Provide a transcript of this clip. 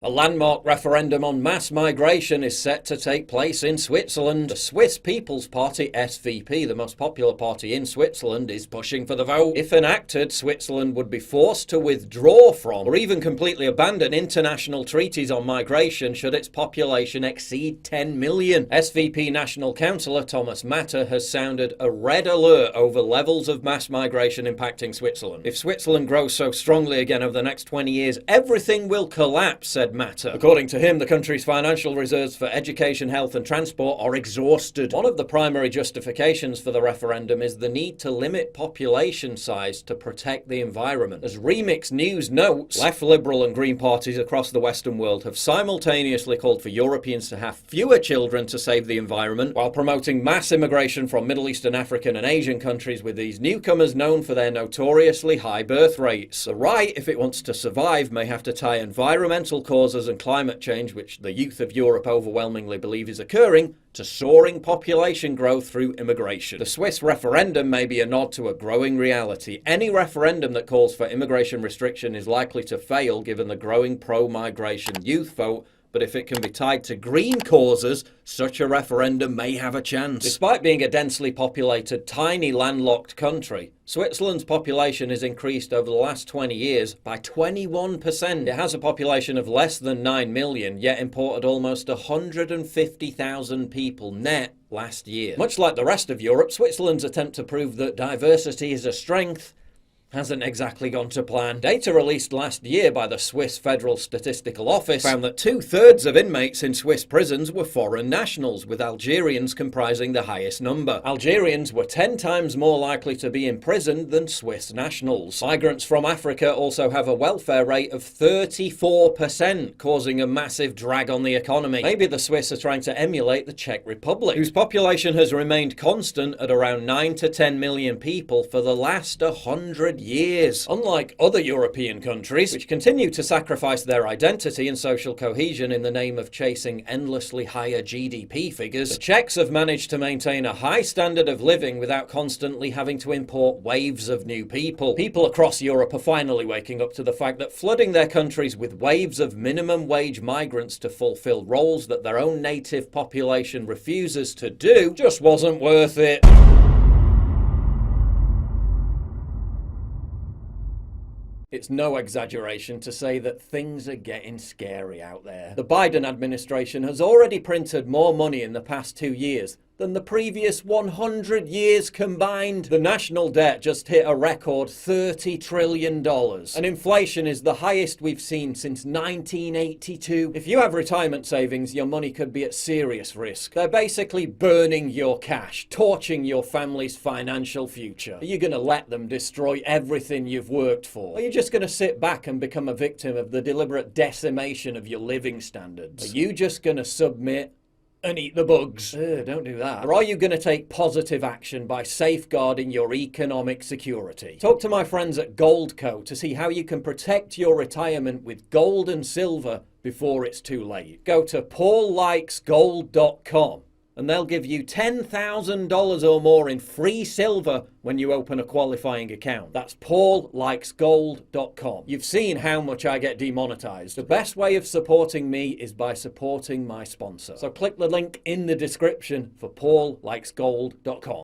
A landmark referendum on mass migration is set to take place in Switzerland. The Swiss People's Party, SVP, the most popular party in Switzerland, is pushing for the vote. If enacted, Switzerland would be forced to withdraw from or even completely abandon international treaties on migration should its population exceed 10 million. SVP National Councillor Thomas Matter has sounded a red alert over levels of mass migration impacting Switzerland. If Switzerland grows so strongly again over the next 20 years, everything will collapse, said Matter. According to him, the country's financial reserves for education, health and transport are exhausted. One of the primary justifications for the referendum is the need to limit population size to protect the environment. As Remix News notes, left, liberal and green parties across the Western world have simultaneously called for Europeans to have fewer children to save the environment, while promoting mass immigration from Middle Eastern, African and Asian countries, with these newcomers known for their notoriously high birth rates. The right, if it wants to survive, may have to tie environmental causes and climate change, which the youth of Europe overwhelmingly believe is occurring, to soaring population growth through immigration. The Swiss referendum may be a nod to a growing reality. Any referendum that calls for immigration restriction is likely to fail given the growing pro-migration youth vote, but if it can be tied to green causes, such a referendum may have a chance. Despite being a densely populated, tiny landlocked country, Switzerland's population has increased over the last 20 years by 21%. It has a population of less than 9 million, yet imported almost 150,000 people net last year. Much like the rest of Europe, Switzerland's attempt to prove that diversity is a strength hasn't exactly gone to plan. Data released last year by the Swiss Federal Statistical Office found that 2/3 of inmates in Swiss prisons were foreign nationals, with Algerians comprising the highest number. Algerians were 10 times more likely to be imprisoned than Swiss nationals. Migrants from Africa also have a welfare rate of 34%, causing a massive drag on the economy. Maybe the Swiss are trying to emulate the Czech Republic, whose population has remained constant at around 9 to 10 million people for the last 100 years. Unlike other European countries, which continue to sacrifice their identity and social cohesion in the name of chasing endlessly higher GDP figures, the Czechs have managed to maintain a high standard of living without constantly having to import waves of new people. People across Europe are finally waking up to the fact that flooding their countries with waves of minimum wage migrants to fulfill roles that their own native population refuses to do just wasn't worth it. It's no exaggeration to say that things are getting scary out there. The Biden administration has already printed more money in the past 2 years than the previous 100 years combined. The national debt just hit a record $30 trillion, and inflation is the highest we've seen since 1982. If you have retirement savings, your money could be at serious risk. They're basically burning your cash, torching your family's financial future. Are you going to let them destroy everything you've worked for? Or are you just going to sit back and become a victim of the deliberate decimation of your living standards? Are you just going to submit and eat the bugs? Don't do that. Or are you going to take positive action by safeguarding your economic security? Talk to my friends at Goldco to see how you can protect your retirement with gold and silver before it's too late. Go to paullikesgold.com and they'll give you $10,000 or more in free silver when you open a qualifying account. That's paullikesgold.com. You've seen how much I get demonetized. The best way of supporting me is by supporting my sponsor. So click the link in the description for paullikesgold.com.